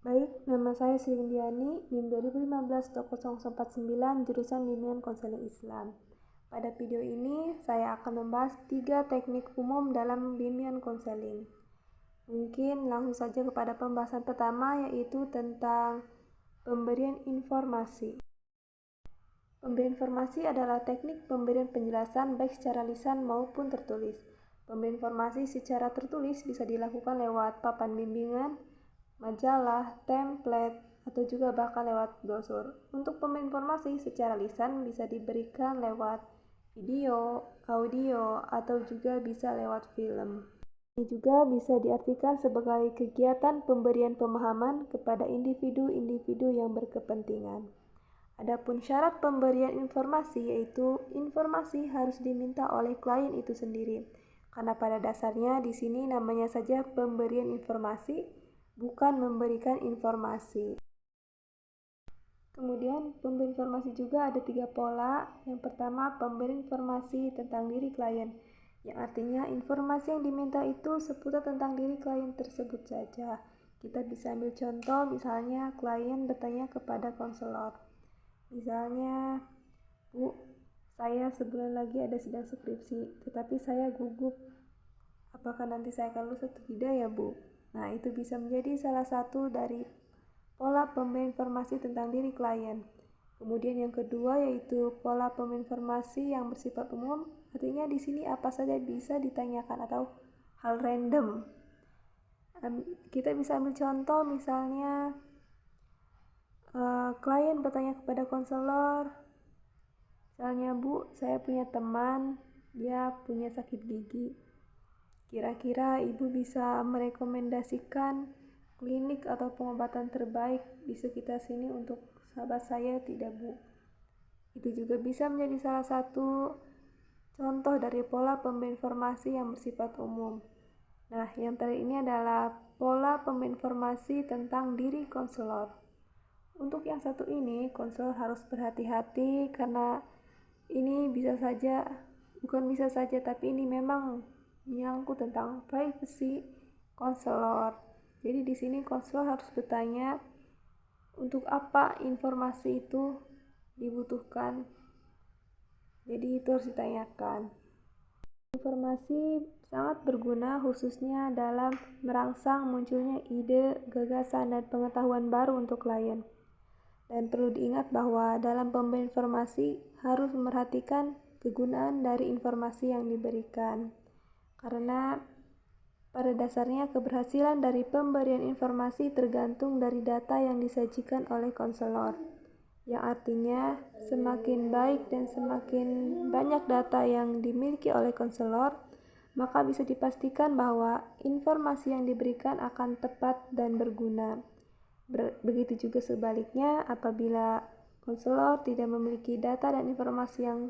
Baik, nama saya Sri Windiani, NIM 2015-0049, jurusan Bimbingan Konseling Islam. Pada video ini, saya akan membahas 3 teknik umum dalam bimbingan konseling. Mungkin langsung saja kepada pembahasan pertama, yaitu tentang pemberian informasi. Pemberian informasi adalah teknik pemberian penjelasan baik secara lisan maupun tertulis. Pemberian informasi secara tertulis bisa dilakukan lewat papan bimbingan, majalah, template, atau juga bahkan lewat brosur. Untuk pemberian informasi secara lisan bisa diberikan lewat video, audio, atau juga bisa lewat film. Ini juga bisa diartikan sebagai kegiatan pemberian pemahaman kepada individu-individu yang berkepentingan. Adapun syarat pemberian informasi yaitu informasi harus diminta oleh klien itu sendiri. Karena pada dasarnya di sini namanya saja pemberian informasi, bukan memberikan informasi. Kemudian pemberian informasi juga ada 3 pola. Yang pertama, pemberian informasi tentang diri klien, yang artinya informasi yang diminta itu seputar tentang diri klien tersebut saja. Kita bisa ambil contoh, misalnya klien bertanya kepada konselor. Misalnya, Bu, saya sebulan lagi ada sidang skripsi, tetapi saya gugup. Apakah nanti saya akan lulus atau tidak ya, Bu? Nah, itu bisa menjadi salah satu dari pola pemberian informasi tentang diri klien. Kemudian yang kedua yaitu pola pemberian informasi yang bersifat umum, artinya di sini apa saja bisa ditanyakan atau hal random. Kita bisa ambil contoh, misalnya klien bertanya kepada konselor, misalnya, Bu, saya punya teman, dia punya sakit gigi. Kira-kira Ibu bisa merekomendasikan klinik atau pengobatan terbaik di sekitar sini untuk sahabat saya tidak, Bu? Itu juga bisa menjadi salah satu contoh dari pola pemberian informasi yang bersifat umum. Nah, yang terakhir ini adalah pola pemberian informasi tentang diri konselor. Untuk yang satu ini, konselor harus berhati-hati karena ini bukan bisa saja, tapi ini memang menyangkut tentang privasi konselor. Jadi di sini konselor harus bertanya untuk apa informasi itu dibutuhkan. Jadi itu harus ditanyakan. Informasi sangat berguna khususnya dalam merangsang munculnya ide, gagasan, dan pengetahuan baru untuk klien. Dan perlu diingat bahwa dalam pemberian informasi harus memerhatikan kegunaan dari informasi yang diberikan. Karena pada dasarnya keberhasilan dari pemberian informasi tergantung dari data yang disajikan oleh konselor. Yang artinya semakin baik dan semakin banyak data yang dimiliki oleh konselor, maka bisa dipastikan bahwa informasi yang diberikan akan tepat dan berguna. Begitu juga sebaliknya, apabila konselor tidak memiliki data dan informasi yang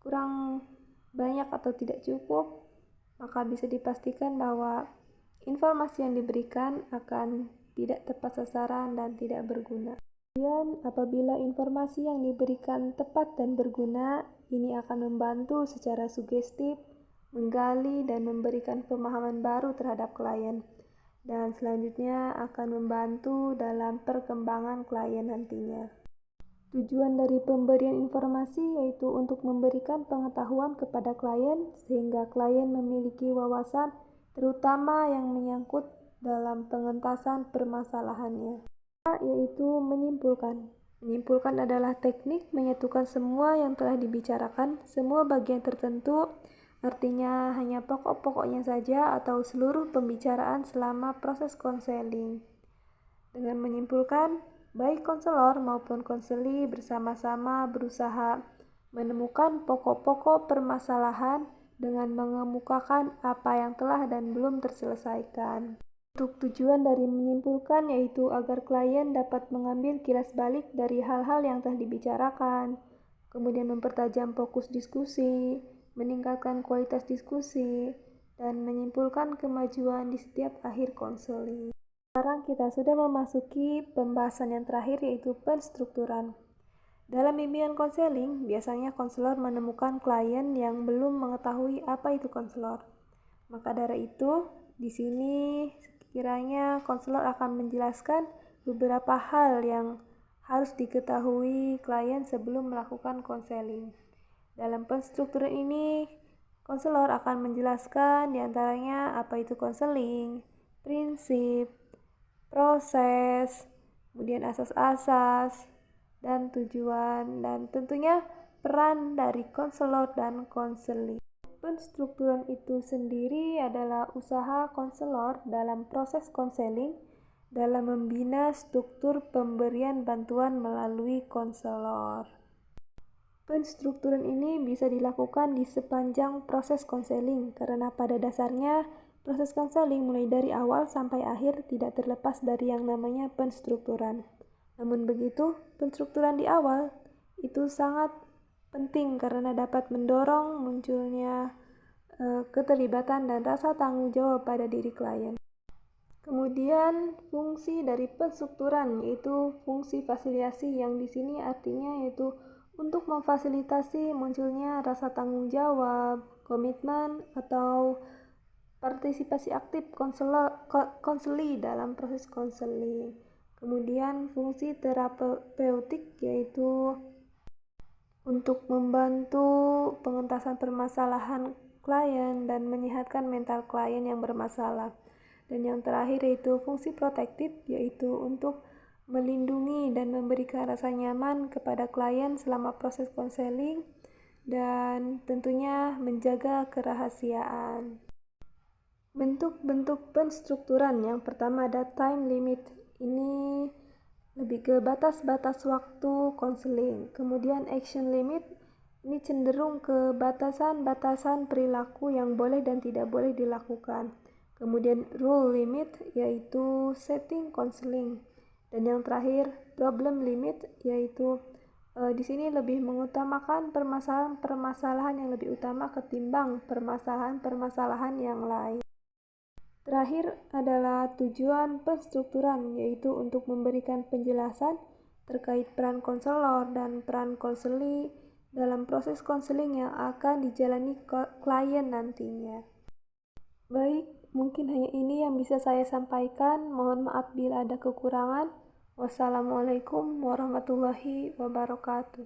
kurang banyak atau tidak cukup, maka bisa dipastikan bahwa informasi yang diberikan akan tidak tepat sasaran dan tidak berguna. Kemudian, apabila informasi yang diberikan tepat dan berguna, ini akan membantu secara sugestif, menggali dan memberikan pemahaman baru terhadap klien. Dan selanjutnya akan membantu dalam perkembangan klien nantinya. Tujuan dari pemberian informasi yaitu untuk memberikan pengetahuan kepada klien sehingga klien memiliki wawasan terutama yang menyangkut dalam pengentasan permasalahannya. Yaitu menyimpulkan. Menyimpulkan adalah teknik menyatukan semua yang telah dibicarakan, semua bagian tertentu, artinya hanya pokok-pokoknya saja atau seluruh pembicaraan selama proses konseling. Dengan menyimpulkan, baik konselor maupun konseli bersama-sama berusaha menemukan pokok-pokok permasalahan dengan mengemukakan apa yang telah dan belum terselesaikan. Untuk tujuan dari menyimpulkan yaitu agar klien dapat mengambil kilas balik dari hal-hal yang telah dibicarakan, kemudian mempertajam fokus diskusi, meningkatkan kualitas diskusi, dan menyimpulkan kemajuan di setiap akhir konseling. Sekarang kita sudah memasuki pembahasan yang terakhir yaitu penstrukturan. Dalam bimbingan konseling, biasanya konselor menemukan klien yang belum mengetahui apa itu konselor. Maka dari itu, di sini kiranya konselor akan menjelaskan beberapa hal yang harus diketahui klien sebelum melakukan konseling. Dalam penstrukturan ini, konselor akan menjelaskan diantaranya apa itu konseling, prinsip, proses, kemudian asas-asas, dan tujuan, dan tentunya peran dari konselor dan konseling. Penstrukturan itu sendiri adalah usaha konselor dalam proses konseling dalam membina struktur pemberian bantuan melalui konselor. Penstrukturan ini bisa dilakukan di sepanjang proses konseling karena pada dasarnya proses konseling mulai dari awal sampai akhir tidak terlepas dari yang namanya penstrukturan. Namun begitu, penstrukturan di awal itu sangat penting karena dapat mendorong munculnya keterlibatan dan rasa tanggung jawab pada diri klien. Kemudian fungsi dari penstrukturan yaitu fungsi fasilitasi yang di sini artinya yaitu untuk memfasilitasi munculnya rasa tanggung jawab, komitmen atau partisipasi aktif konseli dalam proses konseling. Kemudian fungsi terapeutik yaitu untuk membantu pengentasan permasalahan klien dan menyehatkan mental klien yang bermasalah. Dan yang terakhir yaitu fungsi protektif, yaitu untuk melindungi dan memberikan rasa nyaman kepada klien selama proses konseling dan tentunya menjaga kerahasiaan. Bentuk-bentuk penstrukturan yang pertama ada time limit. Ini lebih ke batas-batas waktu konseling. Kemudian action limit ini cenderung ke batasan-batasan perilaku yang boleh dan tidak boleh dilakukan. Kemudian rule limit yaitu setting konseling. Dan yang terakhir problem limit yaitu di sini lebih mengutamakan permasalahan-permasalahan yang lebih utama ketimbang permasalahan-permasalahan yang lain. Terakhir adalah tujuan penstrukturan yaitu untuk memberikan penjelasan terkait peran konselor dan peran konseli dalam proses konseling yang akan dijalani klien nantinya. Baik, mungkin hanya ini yang bisa saya sampaikan. Mohon maaf bila ada kekurangan. Wassalamualaikum warahmatullahi wabarakatuh.